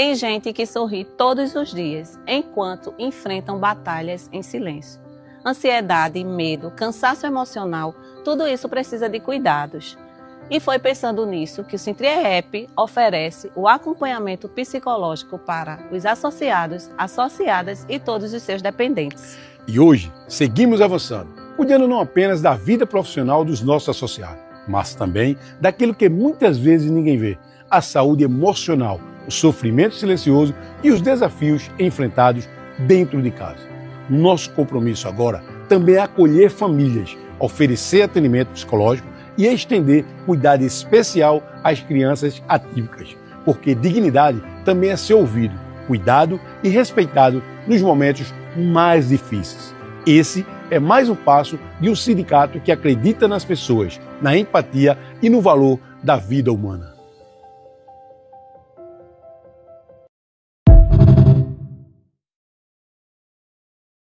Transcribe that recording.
Tem gente que sorri todos os dias, enquanto enfrentam batalhas em silêncio. Ansiedade, medo, cansaço emocional, tudo isso precisa de cuidados. E foi pensando nisso que o Sintriep oferece o acompanhamento psicológico para os associados, associadas e todos os seus dependentes. E hoje seguimos avançando, cuidando não apenas da vida profissional dos nossos associados, mas também daquilo que muitas vezes ninguém vê, a saúde emocional, o sofrimento silencioso e os desafios enfrentados dentro de casa. Nosso compromisso agora também é acolher famílias, oferecer atendimento psicológico e estender cuidado especial às crianças atípicas, porque dignidade também é ser ouvido, cuidado e respeitado nos momentos mais difíceis. Esse é mais um passo de um sindicato que acredita nas pessoas, na empatia e no valor da vida humana.